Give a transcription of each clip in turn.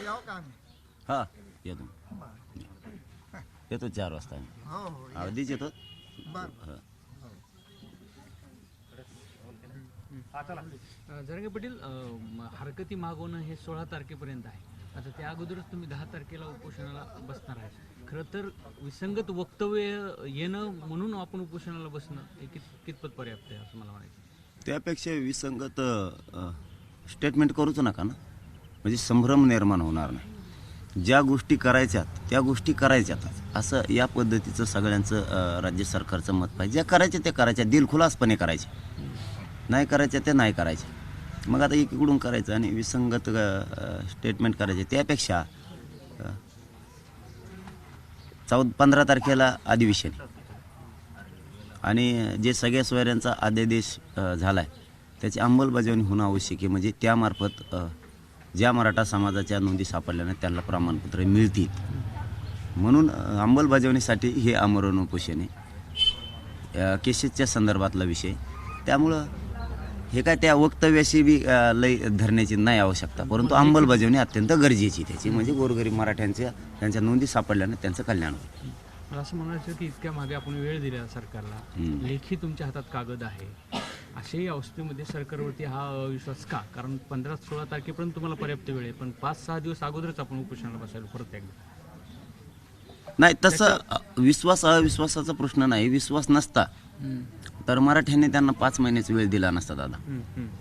यावं का आम्ही? हां येतो येतो 4 वाजता आम्ही. हो हो अगदीच येतो. बरं हां जरांगे पाटील, हरकती मागवणं हे 16 तारखेपर्यंत आहे. आता त्या अगोदरच तुम्ही 10 तारखेला उपोषणाला बसणार आहे. खरं तर विसंगत वक्तव्य येणं म्हणून आपण उपोषणाला बसणं हे कितपत पर्याप्त आहे असं मला म्हणायचं. त्यापेक्षा विसंगत स्टेटमेंट करूच नका ना, म्हणजे संभ्रम निर्माण होणार नाही. ज्या गोष्टी करायच्यात त्या गोष्टी करायच्यातच, असं या पद्धतीचं सगळ्यांचं राज्य सरकारचं मत पाहिजे. ज्या करायच्या ते करायच्या, दिलखुलासपणे करायच्या, नाही करायच्या ते नाही करायच्या. मग आता एकीकडून करायचं आणि विसंगत स्टेटमेंट करायचे, त्यापेक्षा 15 तारखेला अधिवेशन आणि जे सगळ्या सोयऱ्यांचा अध्यादेश झाला आहे त्याची अंमलबजावणी होणं आवश्यक आहे. म्हणजे त्यामार्फत ज्या मराठा समाजाच्या नोंदी सापडल्या नाहीत त्यांना प्रमाणपत्र मिळतील. म्हणून अंमलबजावणीसाठी हे आमरण उपोषण आहे, केसेसच्या संदर्भातला विषय. त्यामुळं हे काय त्या वक्तव्याशी बी लय धरण्याची नाही आवश्यकता, परंतु अंमलबजावणी अत्यंत गरजेची त्याची, म्हणजे गोरगरीब मराठ्यांच्या त्यांच्या नोंदी सापडल्या नाहीत त्यांचं कल्याण होईल. मला असं म्हणायचं की इतक्या मागे आपण वेळ दिला सरकारला, लेखी तुमच्या हातात कागद आहे, अशाही अवस्थेमध्ये सरकारवरती हा अविश्वास का? कारण 15-16 तारखेपर्यंत तुम्हाला पर्याप्त वेळ आहे, पण 5-6 दिवस अगोदरच आपण उपोषणाला बसायला परत एकदा. नाही, तसं विश्वास अविश्वासाचा प्रश्न नाही. विश्वास नसता तर मराठ्यांनी त्यांना 5 महिन्याचा वेळ दिला नसता दादा.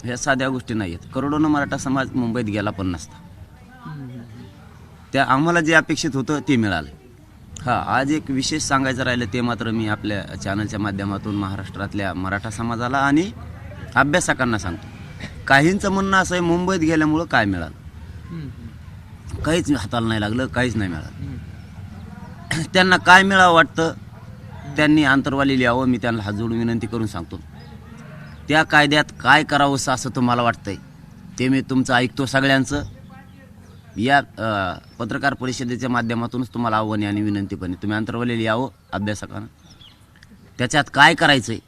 ह्या साध्या गोष्टी नाही आहेत. करोडोनं मराठा समाज मुंबईत गेला पण नसता. त्या आम्हाला जे अपेक्षित होतं ते मिळालं. हां, आज एक विशेष सांगायचं राहिलं ते मात्र मी आपल्या चॅनलच्या माध्यमातून महाराष्ट्रातल्या मराठा समाजाला आणि अभ्यासकांना सांगतो. काहींचं म्हणणं असं आहे मुंबईत गेल्यामुळं काय मिळालं, काहीच हाताला नाही लागलं, काहीच नाही मिळालं. त्यांना काय मिळावं वाटतं त्यांनी आंतरवाली लिहावं. मी त्यांना हात जोडून विनंती करून सांगतो, त्या कायद्यात काय करावंसं असं तुम्हाला वाटतंय ते मी तुमचं ऐकतो सगळ्यांचं. या पत्रकार परिषदेच्या माध्यमातूनच तुम्हाला आव्हाने आणि विनंती पण तुम्ही आंतरवाली लिहावं अभ्यासकांना. त्याच्यात काय करायचं आहे,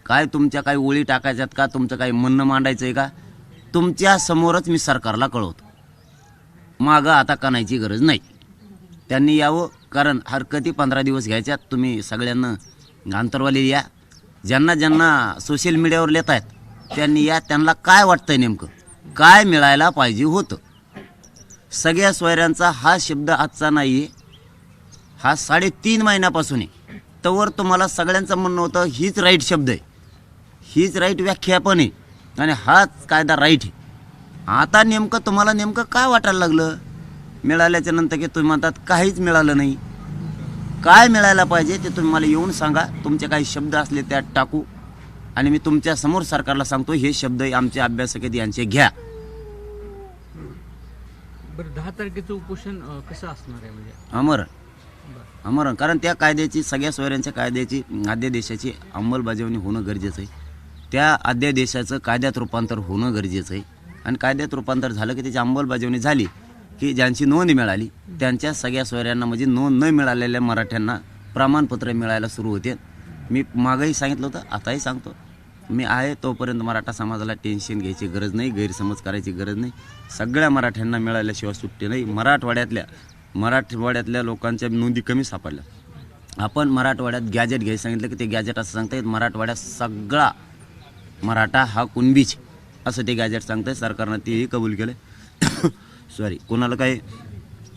काय तुमच्या काही ओळी टाकायच्यात का, तुमचं काही म्हणणं मांडायचं आहे का, तुमच्या समोरच मी सरकारला कळवतो. मागं आता कानायची गरज नाही. त्यांनी यावं, कारण हरकती 15 दिवस घ्यायच्यात. तुम्ही सगळ्यांना आंतरवाली या, ज्यांना ज्यांना सोशल मीडियावर लिहित आहेत त्यांनी या, त्यांना काय वाटतंय नेमकं काय मिळायला पाहिजे होतं. सगळ्या सोयऱ्यांचा हा शब्द आजचा नाही आहे, हा 3.5 महिन्यापासून आहे. तवर तुम्हाला सगळ्यांचं म्हणणं होतं हीच राईट शब्द आहे, हीच राईट व्याख्या पण आहे आणि हाच कायदा राईट आहे. आता नेमकं तुम्हाला नेमकं काय वाटायला लागलं मिळाल्याच्या नंतर की तुम्ही म्हणतात काहीच मिळालं नाही. काय मिळायला पाहिजे ते तुम्ही मला येऊन सांगा. तुमचे काही शब्द असले त्यात टाकू आणि मी तुमच्या समोर सरकारला सांगतो हे शब्द आमचे अभ्यासक आहेत यांचे घ्या. बरं, 10 तारखेचं उपोषण कसं असणार आहे? म्हणजे अमरण, कारण त्या कायद्याची, सगळ्या सोयऱ्यांच्या कायद्याची, अध्यादेशाची अंमलबजावणी होणं गरजेचं आहे. त्या अध्यादेशाचं कायद्यात रूपांतर होणं गरजेचं आहे आणि कायद्यात रूपांतर झालं की त्याची अंमलबजावणी झाली की ज्यांची नोंद मिळाली त्यांच्या सगळ्या सोयऱ्यांना, म्हणजे नोंद न मिळालेल्या मराठ्यांना प्रमाणपत्र मिळायला सुरू होते. मी मागंही सांगितलं होतं, आताही सांगतो, मी आहे तोपर्यंत मराठा समाजाला टेन्शन घ्यायची गरज नाही, गैरसमज करायची गरज नाही. सगळ्या मराठ्यांना मिळाल्याशिवाय सुट्टी नाही. मराठवाड्यातल्या लोकांच्या नोंदी कमी सापडल्या. आपण मराठवाड्यात गॅजेट घ्यायचं सांगितलं की ते गॅजेट असं सांगतायत मराठवाड्यात सगळा मराठा हा कुणबीच असं ते गॅजेट सांगताय. सरकारनं तेही कबूल केलं. सॉरी, कोणाला काही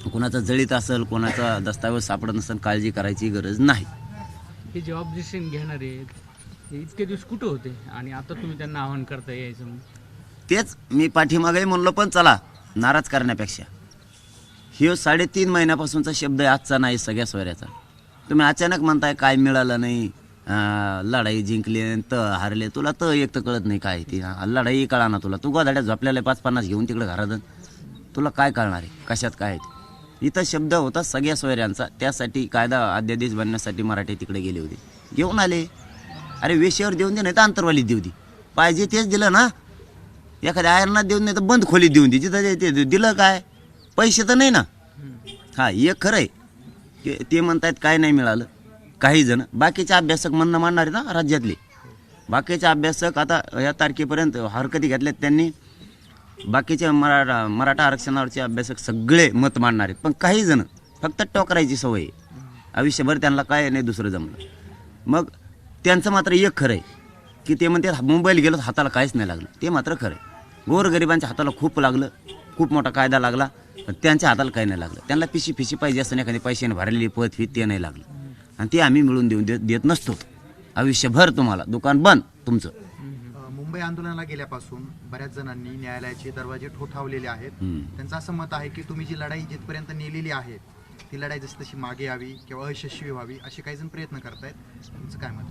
कोणाचा जळीत असेल, कोणाचा दस्तावेज सापडत नसेल, काळजी करायची गरज नाही. हे जे ऑब्जेक्शन घेणारे हे इतके दिवस कुठं होते आणि आता तुम्ही त्यांना आवाहन करता यायचं म्हणून? तेच मी पाठीमागे म्हणलो, पण चला नाराज करण्यापेक्षा हे 3.5 महिन्यापासूनचा शब्द आहे, आजचा नाही, सगळ्या सोयऱ्याचा. तुम्ही अचानक म्हणताय काय मिळालं नाही, लढाई जिंकली तर हारले. तुला तर एक तर कळत नाही काय ती लढाई कळा ना तुला. तू गोधाड्यात झोपलेला 5-50 घेऊन तिकडे घरात, तुला काय कळणार आहे कशात काय आहे. इथं शब्द होता सगळ्या सोयऱ्यांचा, त्यासाठी कायदा अध्यादेश बनण्यासाठी मराठी तिकडे गेले होते, घेऊन आले. अरे वेशीवर देऊन दे, नाही तर अंतरवालीत देऊ दे, पाहिजे तेच दिलं ना. एखाद्या आयरनात देऊन नाही तर बंद खोलीत देऊन दे, जिथं ते दिलं काय, पैसे तर नाही ना. हां, एक खरं आहे ते म्हणतायत काय नाही मिळालं काही जण. बाकीचे अभ्यासक म्हणणं मांडणारे ना राज्यातले बाकीचे अभ्यासक आता या तारखेपर्यंत हरकती घेतल्यात त्यांनी बाकीचे मराठा आरक्षणावरचे अभ्यासक सगळे मत मांडणार आहेत, पण काही जण फक्त टोकरायची सवय आहे. आयुष्यभर त्यांना काय नाही दुसरं जमलं. मग त्यांचं मात्र एक खरं आहे की ते म्हणते मुंबईला गेलो हाताला काहीच नाही लागलं. ते मात्र खरं आहे. गोरगरिबांच्या हाताला खूप लागलं, खूप मोठा कायदा लागला, पण त्यांच्या हाताला काही नाही लागलं. त्यांना पिशी पाहिजे असं एखादी पैशाने भरलेली पद फीत ते नाही लागलं, आणि ते आम्ही मिळून देत नसतो. आयुष्यभर तुम्हाला दुकान बंद तुमचं. मुंबई आंदोलनाला गेल्यापासून बऱ्याच जणांनी न्यायालयाचे दरवाजे ठोठावलेले आहेत. त्यांचं असं मत आहे की तुम्ही जी लढाई जिथपर्यंत नेलेली आहे ती लढाई जशी तशी मागे यावी किंवा अयशस्वी व्हावी असे काही जण प्रयत्न करतायत. तुमचं काय मत?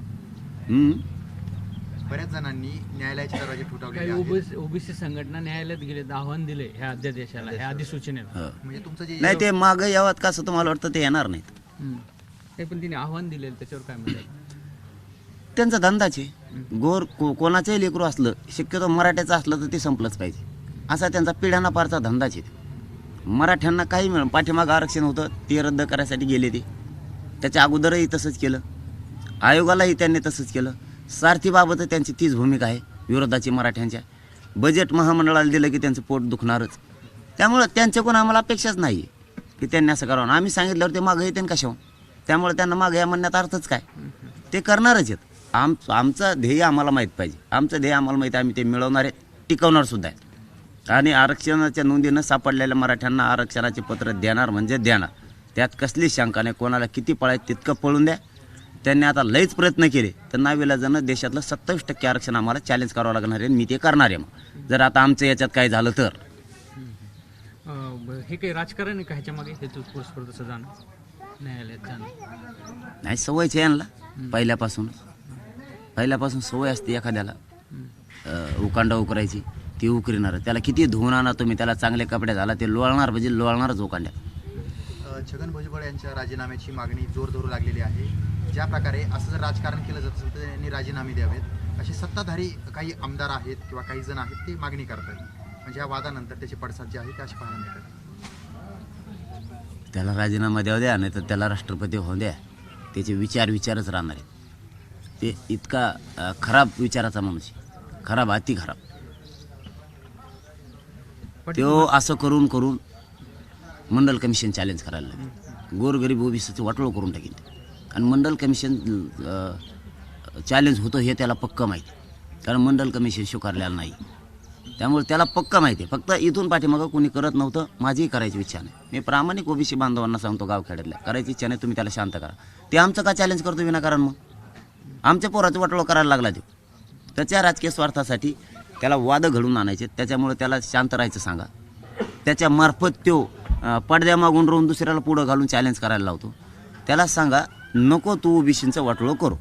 बऱ्याच जणांनी न्यायालयाचे दरवाजे ठोठावलेले काही आहेत. ओबीसी संघटना न्यायालयात गेले, आव्हान दिले ह्या अध्यादेशाला, ह्या अधिसूचनेला. म्हणजे तुमचं जे नाही ते मागं यावं का असं तुम्हाला वाटतं? ते येणार नाहीत. ते पण तिने आव्हान दिले, त्याच्यावर काय म्हणतात? त्यांचा धंदाच आहे. कोणाचंही लेकरू असलं, शक्यतो मराठ्याचं असलं तर ते संपलंच पाहिजे, असा त्यांचा पिढ्याना पारचा धंदाच आहे. मराठ्यांना काही मिळून पाठीमागं आरक्षण होतं ते रद्द करायसाठी गेले ते. त्याच्या अगोदरही तसंच केलं, आयोगालाही त्यांनी तसंच केलं. सारथीबाबत त्यांची तीच भूमिका आहे विरोधाची मराठ्यांच्या. बजेट महामंडळाला दिलं की त्यांचं पोट दुखणारच. त्यामुळं त्यांच्याकडून आम्हाला अपेक्षाच नाही की त्यांनी असं करावं. आम्ही सांगितल्यावर ते मागं येते कशावर? त्यामुळे त्यांना मागं या म्हणण्यात अर्थच काय? ते करणारच आहेत. आमचं ध्येय आम्हाला माहीत पाहिजे. आमचं ध्येय आम्हाला माहीत आहे, आम्ही ते मिळवणार आहे, टिकवणार सुद्धा आहे. आणि आरक्षणाच्या नोंदीनं सापडलेल्या मराठ्यांना आरक्षणाचे पत्र देणार म्हणजे देणार, त्यात कसलीच शंका नाही. कोणाला किती पळायचं तितकं पळून द्या. त्यांनी आता लयच प्रयत्न केले तर नाविलाजानं देशातलं 27% आरक्षण आम्हाला चॅलेंज करावं लागणार आहे. मी ते करणार आहे. मग जर आता आमचं याच्यात काय झालं तर हे काही राजकारण आहे का ह्याच्या मागे? हेतू पुरस्पर तसं जाणं, न्यायालयात जाणं? नाही, सवयच आहे यांना पहिल्यापासून सवय असते एखाद्याला उकांडा उकरायची, ती उकरीणार. त्याला किती धुवून आणा तुम्ही, त्याला चांगले कपडे झाला ते लोळणार म्हणजे लोळणारच उकांड्यात. छगन भुजबळ यांच्या राजीनाम्याची मागणी जोर धरू लागलेली आहे. ज्या प्रकारे असं जर राजकारण केलं जात असेल तर त्यांनी राजीनामे द्यावेत असे सत्ताधारी काही आमदार आहेत किंवा काही जण आहेत ते मागणी करतात. म्हणजे या वादानंतर त्याचे पडसाद जे आहेत ते असे पाहायला मिळतात. त्याला राजीनामा द्यावा द्या, नाही तर त्याला राष्ट्रपती होऊ द्या. त्याचे विचारच राहणार आहेत. ते इतका खराब विचाराचा माणूस आहे, खराब, अति खराब. तो असं करून मंडल कमिशन चॅलेंज करायला लागले. गोरगरीब ओबीसीचं वाटोळं करून टाकेल. आणि मंडल कमिशन चॅलेंज होतं हे त्याला पक्का माहिती, कारण मंडल कमिशन स्वीकारलेलं नाही. त्यामुळे त्याला पक्का माहिती आहे. फक्त इथून पाठीमागं कोणी करत नव्हतं. माझीही करायची इच्छा नाही. मी प्रामाणिक ओबीसी बांधवांना सांगतो, गावखेड्यातल्या करायची इच्छा नाही, तुम्ही त्याला शांत करा. ते आमचं का चॅलेंज करतो विनाकारण? मग आमच्या पोराचं वाटोळं करायला लागला तो. त्याच्या राजकीय स्वार्थासाठी त्याला वाद घडून आणायचे. त्याच्यामुळे त्याला शांत राहायचं सांगा. त्याच्या मार्फत तो पडद्यामागून राहून दुसऱ्याला पुढं घालून चॅलेंज करायला लावतो. त्याला सांगा नको तू ओबीसीचं वाटोळं करू.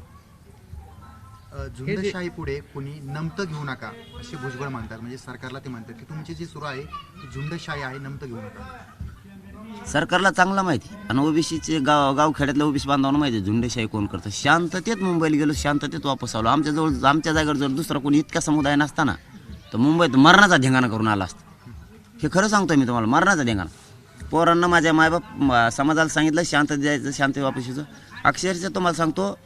झुंडशाही पुढे कोणी नमतं घेऊ नका असे भुजबळ म्हणतात. म्हणजे सरकारला ते म्हणतात की तुमची जी सुरू आहे ती झुंडशाही आहे, नमतं घेऊ नका. सरकारला चांगला माहिती, आणि ओबीसीचे गावखेड्यातल्या ओबीसी बांधवांना माहिती आहे झुंडशाही कोण करतं. शांततेत मुंबईला गेलो, शांततेत वापस आलो. आमच्या जागेवर जर दुसरा कोणी इतका समुदाय नसताना तर मुंबईत मरणाचा धिंगाणा करून आला असता. हे खरं सांगतोय मी तुम्हाला, मरणाचा धिंगाणा. पोरांना माझ्या मायबाप समाजाला सांगितलं शांत द्यायचं, शांत वापसीचं. अक्षरशः तुम्हाला सांगतो,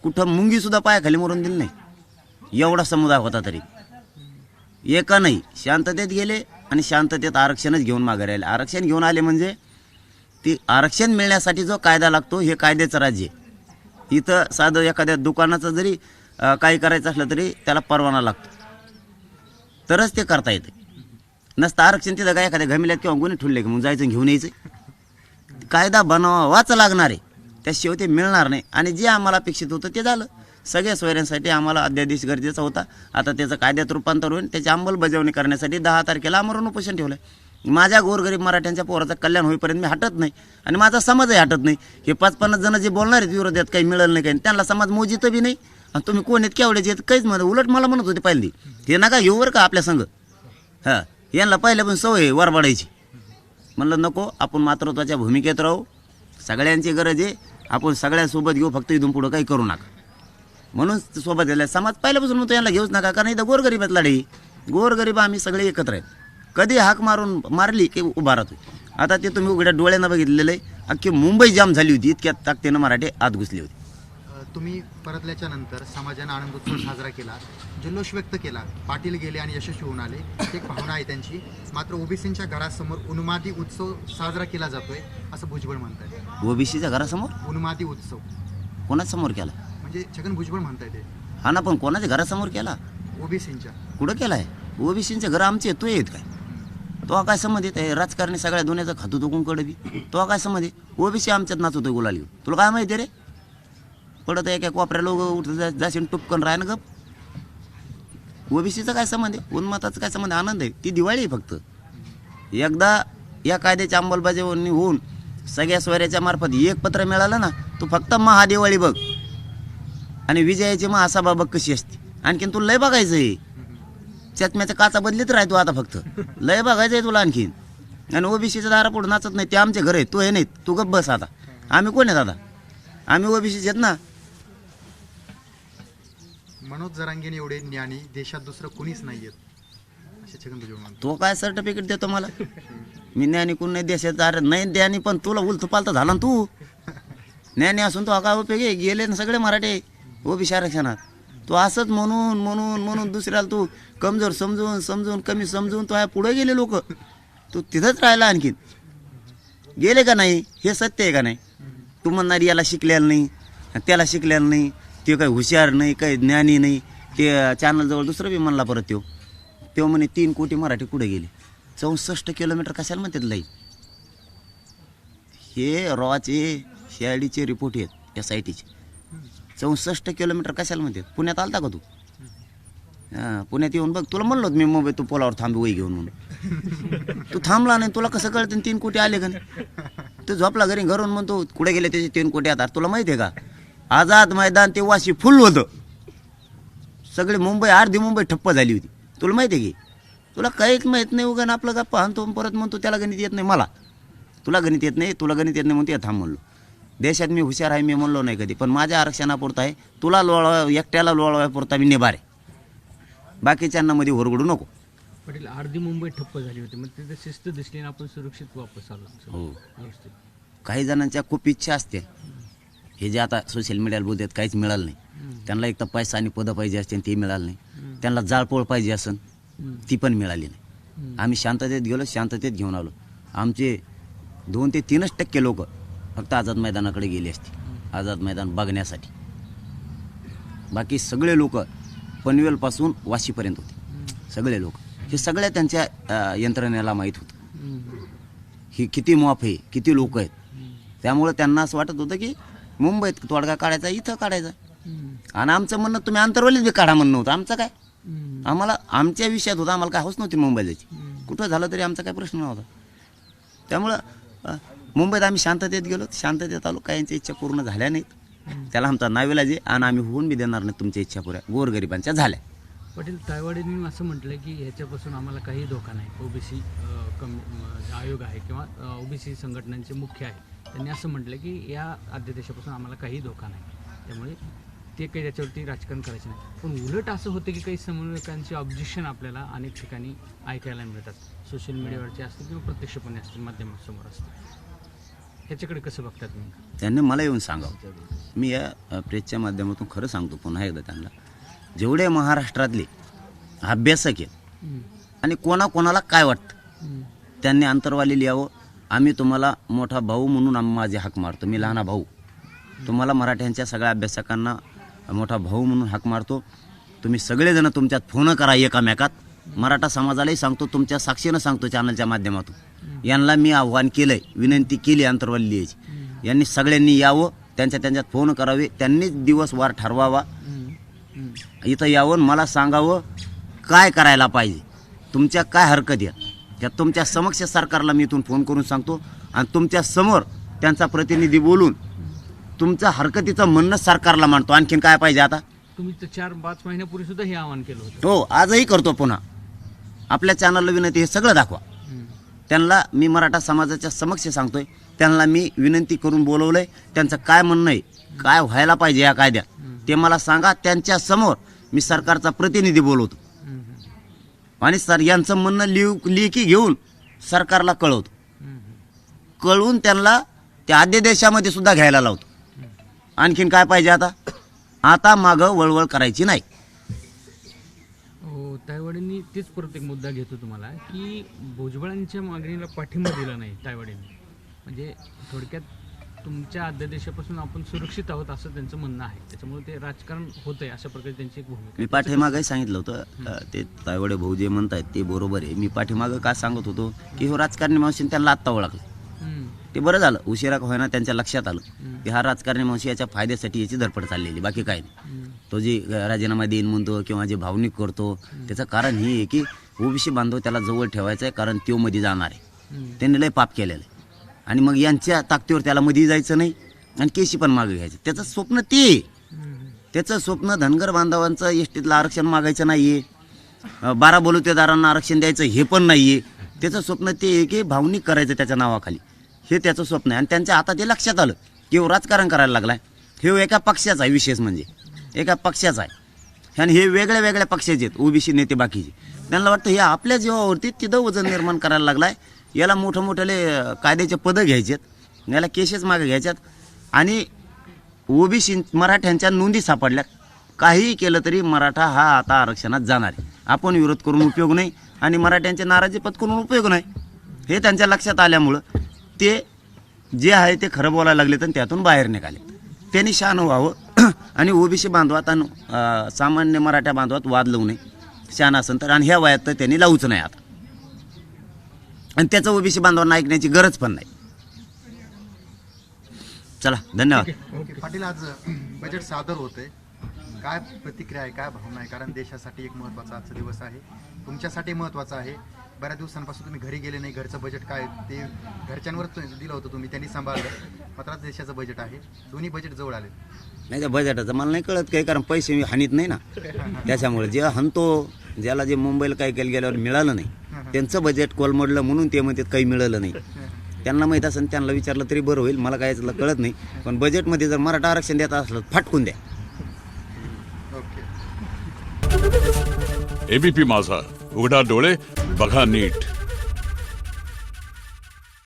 कुठं मुंगीसुद्धा पायाखाली मरून दिली नाही. एवढा समुदाय होता तरी एका नाही. शांततेत गेले आणि शांततेत आरक्षणच घेऊन मागे राहिले. आरक्षण घेऊन आले म्हणजे ती आरक्षण मिळण्यासाठी जो कायदा लागतो हे कायद्याचं राज्य आहे. इथं साधं एखाद्या दुकानाचं जरी काही करायचं असलं तरी त्याला परवाना लागतो, तरच ते करता येते. नसतं आरक्षण तिथं काय एखाद्या घमिल्यात किंवा गुन्हे ठुलले की मग जायचं घेऊन यायचं. कायदा बनवावाच लागणार आहे, त्याशिवाय ते मिळणार नाही. आणि जे आम्हाला अपेक्षित होतं ते झालं. सगळ्या सोयऱ्यांसाठी आम्हाला अध्यादेश गरजेचा होता. आता त्याचं कायद्यात रूपांतर होईल. त्याची अंमलबजावणी करण्यासाठी 10 तारखेला आमरण उपोषण ठेवलं. माझ्या गोरगरीब मराठ्यांच्या पोराचं कल्याण होईपर्यंत मी हटत नाही, आणि माझा समाजही हटत नाही. हे 5-50 जण जे बोलणार आहेत विरोधात काही मिळालं नाही काही, त्यांना समाज मोजित बी नाही. आणि तुम्ही कोण आहेत केवढ्याचे आहेत काहीच म्हणत. उलट मला म्हणत होते पहिल्यांदी हे नका घेऊ बरं का आपल्या संघ. हां, यांना पहिल्या पण सवय वरबाडायची. म्हणलं नको, आपण मातृत्वाच्या भूमिकेत राहू. सगळ्यांची गरज आहे, आपण सगळ्यांसोबत घेऊ, फक्त इथून पुढं काही करू नका. म्हणून सोबत गेला समाज पहिल्यापासून म्हणतो यांना घेऊच नका, कारण इथं गोरगरीबात लढाई. गोरगरीब आम्ही सगळे एकत्र आहेत. कधी हाक मारली की उभा राहतो. आता ते तुम्ही उघड्या डोळ्यानं बघितलेलं आहे. अख्खी मुंबई जाम झाली होती, इतक्या ताकदीनं मराठे आत घुसले होते. तुम्ही परतल्याच्या नंतर समाजाने आनंदोत्सव साजरा केला, जल्लोष व्यक्त केला, पाटील गेले आणि यशस्वी होऊन आले, एक भावना आहे त्यांची. मात्र ओबीसींच्या घरासमोर उन्मादी उत्सव साजरा केला जातोय असं भुजबळ म्हणतायत. ओबीसीच्या घरासमोर उन्मादी उत्सव कोणासमोर केला? म्हणजे छगन भुजबळ म्हणताय ते हा ना, पण कोणाच्या घरासमोर केला? ओबीसींच्या. कुठं केलाय? ओबीसींचे घर आमचे आहेत, तो येत काय? तो काय संबंधित आहे? राजकारणी सगळ्या दुनियाचं खातो तो कोणकडे बी, तो काय संबंधित? ओबीसी आमच्यात नाचवतोय गुलाल घेऊन. तुला काय माहिती रे? पडत एका कोपऱ्या लोक उठत जाशील टुपकन राह ना गप. ओबीसीचा काय संबंध आहे? उन्माताचा काय संबंध? आनंद आहे, ती दिवाळी आहे फक्त. एकदा या कायद्याची अंमलबजावणी होऊन सगळ्या स्वऱ्याच्या मार्फत एक पत्र मिळालं ना, तू फक्त महादिवाळी बघ आणि विजयाची महासभा बघ कशी असते. आणखीन तुला लय बघायचं आहे, चष्म्याच्या काचा बदलीत राहतो आता, फक्त लय बघायचं आहे तुला आणखीन. आणि ओबीसीच्या दारापुढे नाचत नाही, ते आमचे घर आहे, तू हे नाही, तू गप बस. आता आम्ही कोण आहेत? आता आम्ही ओबीसीचे आहेत ना. मनोज जरांगेने एवढे ज्ञानी देशात दुसरं कोणीच नाहीये असे छगन भुजबळ म्हणतात. तो काय सर्टिफिकेट देतो मला? मी ज्ञानी कोण नाही देशाचा? अरे नाही ज्ञानी, पण तुला उलथ पालत झाला ना तू. ज्ञानी असून तो काय उपयोग आहे? गेले ना सगळे मराठे ओबीसी आरक्षणात. तू असंच म्हणून म्हणून म्हणून दुसऱ्याला तू कमजोर समजून समजून कमी समजून तो पुढे गेले लोक, तू तिथंच राहिला. आणखीन गेले का नाही हे सत्य आहे का नाही? तू म्हणणारी याला शिकलेलं नाही, त्याला शिकलेलं नाही, ते काही हुशार नाही, काही ज्ञानी नाही. ते चॅनलजवळ दुसरं बी म्हणला परत तो म्हणे 3 कोटी मराठी कुठे गेले? 64 किलोमीटर कशाला म्हणतात लाई? हे रॉचे सीआयडीचे रिपोर्ट आहेत SITचे. 64 किलोमीटर कशाला म्हणतात? पुण्यात आलता का तू? हां, पुण्यात येऊन बघ. तुला म्हणलो मी मुंबईत तू पोलावर थांबी वही घेऊन म्हणून. तू थांबला नाही, तुला कसं कळतं 3 कोटी आले का नाही? तू झोपला घरी घरून म्हणतो कुठे गेले त्याचे 3 कोटी? आता तुला माहिती आहे का, आझाद मैदान ते वाशी फुल होतं. सगळे मुंबई, अर्धी मुंबई ठप्प झाली होती. तुला माहिती आहे की? तुला काहीच माहीत नाही. उगा आपलं गप्पा आणतो परत म्हणतो त्याला गणित येत नाही. मला तुला गणित येत नाही, तुला गणित येत नाही म्हणतो थांब म्हणलो. देशात मी हुशार आहे मी म्हणलो नाही कधी, पण माझ्या आरक्षणापुरता आहे. तुला लोळवा, एकट्याला लोळवापुरता मी नेबार आहे, बाकीच्यांना मध्ये ओरगडू नको. पाटील, अर्धी मुंबई ठप्प झाली होती, मग तिथे शिस्त दिसली आणि आपण सुरक्षित वापस आलो. हो, व्यवस्थित. काही जणांच्या खूप इच्छा असते. हे जे आता सोशल मीडियाला बोलतात काहीच मिळालं नाही. त्यांना एक तर पैसा आणि पदं पाहिजे असते, ते मिळालं नाही. त्यांना जाळपोळ पाहिजे असन, ती पण मिळाली नाही. आम्ही शांततेत गेलो, शांततेत घेऊन आलो. आमचे 2 ते 3% लोक फक्त आझाद मैदानाकडे गेले असते, आझाद मैदान बघण्यासाठी. बाकी सगळे लोक पनवेलपासून वाशीपर्यंत होते, सगळे लोक. हे सगळ्या त्यांच्या यंत्रणेला माहीत होतं ही किती मॉफ आहे, किती लोक आहेत. त्यामुळे त्यांना असं वाटत होतं की मुंबईत तोडगा काढायचा, इथं काढायचा. आणि आमचं म्हणणं तुम्ही आंतरवालीच बी काढा म्हणणं होतं. आमचं काय, आम्हाला आमच्या विषयात होतं, आम्हाला काय हौस नव्हती मुंबईला जायची. कुठं झालं तरी आमचा काय प्रश्न नव्हता. त्यामुळं मुंबईत आम्ही शांततेत गेलो, शांततेत आलो. काहींच्या इच्छा पूर्ण झाल्या नाहीत, त्याला आमचा नाविलाज आहे आणि आम्ही होऊन बी देणार नाही तुमच्या इच्छा पुऱ्या. गोरगरिबांच्या झाल्या. पाटील, तायवाडेंनी असं म्हटलं की ह्याच्यापासून आम्हाला काही धोका नाही. ओबीसी आयोग आहे किंवा ओबीसी संघटनांचे मुख्य आहे, त्यांनी असं म्हटलं की या अध्यादेशापासून आम्हाला काही धोका नाही, त्यामुळे ते काही त्याच्यावरती राजकारण करायचं नाही. पण उलट असं होतं की काही समन्वयकांचे ऑब्जेक्शन आपल्याला अनेक ठिकाणी ऐकायला मिळतात, सोशल मीडियावरचे असतील किंवा प्रत्यक्षपणे असतील, माध्यमासमोर असतील. ह्याच्याकडे कसं बघतात तुम्ही? त्यांनी मला येऊन सांगावं. मी या प्रेसच्या माध्यमातून खरं सांगतो पुन्हा एकदा त्यांना, जेवढे महाराष्ट्रातले अभ्यासक आहेत आणि कोणाकोणाला काय वाटतं त्यांनी अंतरवाली लिहावं. आम्ही तुम्हाला मोठा भाऊ म्हणून आम्ही माझे हाक मारतो, मी लहाना भाऊ. तुम्हाला मराठ्यांच्या सगळ्या अभ्यासकांना मोठा भाऊ म्हणून हाक मारतो. तुम्ही सगळेजण तुमच्यात फोन करा एकामेकात. मराठा समाजालाही सांगतो, तुमच्या साक्षीनं सांगतो चॅनलच्या माध्यमातून. यांना मी आव्हान केलंय, विनंती केली अंतरवाली लिहायची. यांनी सगळ्यांनी यावं, त्यांच्यात फोन करावे, त्यांनीच दिवस वार ठरवावा, इथं यावं, मला सांगावं काय करायला पाहिजे, तुमच्या काय हरकत आहे. त्या तुमच्या समक्ष सरकारला मी इथून फोन करून सांगतो आणि तुमच्या समोर त्यांचा प्रतिनिधी बोलून तुमच्या हरकतीचं म्हणणं सरकारला मांडतो. आणखीन काय पाहिजे आता? तुम्ही तर 4-5 महिन्यापूर्वी सुद्धा हे आवाहन केलं होतं. हो, आजही करतो पुन्हा. आपल्या चॅनलला विनंती, हे सगळं दाखवा. त्यांना मी मराठा समाजाच्या समक्ष सांगतोय, त्यांना मी विनंती करून बोलवलंय. त्यांचं काय म्हणणं आहे, काय व्हायला पाहिजे या कायद्यात ते मला सांगा. त्यांच्या समोर मी सरकारचा प्रतिनिधी बोलवतो आणि सर यांचं म्हणणं लेखी घेऊन सरकारला कळवतो. कळवून त्यांना त्या अध्यादेशामध्ये सुद्धा घ्यायला लावतो. आणखीन काय पाहिजे आता? आता मागं वळवळ करायची नाही. हो, तायवाडींनी तेच परत एक मुद्दा घेतो तुम्हाला की भुजबळांच्या मागणीला पाठिंबा दिला नाही तायवाडींनी. म्हणजे थोडक्यात तुमच्या अध्यादेशापासून आपण सुरक्षित आहोत असं त्यांचं म्हणणं आहे. त्याच्यामुळे ते राजकारण होतंय अशा प्रकारे त्यांची एक भूमिका मी आहे. पाठीमागही सांगितलं होतं ते तायवाडे भाऊ जे म्हणतायत ते बरोबर आहे. मी पाठीमागं का सांगत होतो की हो राजकारणी मावशीने त्यांना आत्ता ओळखलं. हम्म, ते बरं झालं, उशिरा का होईना त्यांच्या लक्षात आलं की हा राजकारणी मावशी याच्या फायद्यासाठी याची धडपड चाललेली, बाकी काय नाही. तो जे राजीनामा देईन म्हणतो किंवा जे भावनिक करतो त्याचं कारण हे आहे की ओबीसी बांधव त्याला जवळ ठेवायचं आहे, कारण तो मध्ये जाणार आहे. त्यांनी लय पाप केलेलं आहे आणि मग यांच्या ताकदीवर त्याला मध्ये जायचं नाही आणि केशी पण मागे घ्यायचं. त्याचं स्वप्न ते, त्याचं स्वप्न धनगर बांधवांचं एसटीतलं आरक्षण मागायचं नाहीये, 12 बलुतेदारांना आरक्षण द्यायचं हे पण नाहीये. त्याचं स्वप्न ते आहे की भावनिक करायचं त्याच्या नावाखाली, हे त्याचं स्वप्न आहे. आणि त्यांच्या आता ते लक्षात आलं की हो राजकारण करायला लागलाय. हे एका पक्षाचा आहे, विशेष म्हणजे एका पक्षाचा आहे आणि हे वेगळ्या वेगळ्या पक्षाचे आहेत ओबीसी नेते बाकीचे. त्यांना वाटतं हे आपल्या जीवावरती तिथं वजन निर्माण करायला लागलाय. याला मोठं मोठ्याले कायद्याचे पदं घ्यायचेत, याला केसेस मागे घ्यायच्यात आणि ओबीसी मराठ्यांच्या नोंदी सापडल्या. काहीही केलं तरी मराठा हा आता आरक्षणात जाणार आहे. आपण विरोध करून उपयोग नाही आणि मराठ्यांचे नाराजी पत्करून उपयोग नाही. हे त्यांच्या लक्षात आल्यामुळं ते जे आहे ते खरं बोलायला लागले तर त्यातून बाहेर निघाले. त्यांनी शहाणं व्हावं आणि ओबीसी बांधवात आणि सामान्य मराठा बांधवात वाद लावू नये. शहाणा असेल तर, आणि ह्या वयात तर त्यांनी लावूच नाही आता. आणि त्याचं ओबीसी बांधवांना ऐकण्याची गरज पण नाही. चला, धन्यवाद. ओके पाटील, आज बजेट सादर होतंय, काय प्रतिक्रिया आहे, काय भावना आहे? कारण देशासाठी एक महत्त्वाचा आजचा दिवस आहे, तुमच्यासाठी महत्त्वाचा आहे. बऱ्याच दिवसांपासून तुम्ही घरी गेले नाही, घरचं बजेट काय ते घरच्यांवर दिलं होतं तुम्ही, त्यांनी सांभाळलं. मात्र देशाचं बजेट आहे, दोन्ही बजेट जवळ आले. नाही, त्या बजेटाचं मला नाही कळत काही, कारण पैसे मी हानीत नाही ना. त्याच्यामुळे जे हनतो, ज्याला जे मुंबईला काही केलं गेल्यावर मिळालं नाही, त्यांचं बजेट कोलमडलं म्हणून ते म्हणतात काही मिळालं नाही. त्यांना माहीत असेल, त्यांना विचारलं तरी बरं होईल, मला काय याचं कळत नाही. पण बजेटमध्ये जर मराठा आरक्षण देत असलं फाटकून द्या. ओके. एबीपी माझा, उघडा डोळे बघा नीट.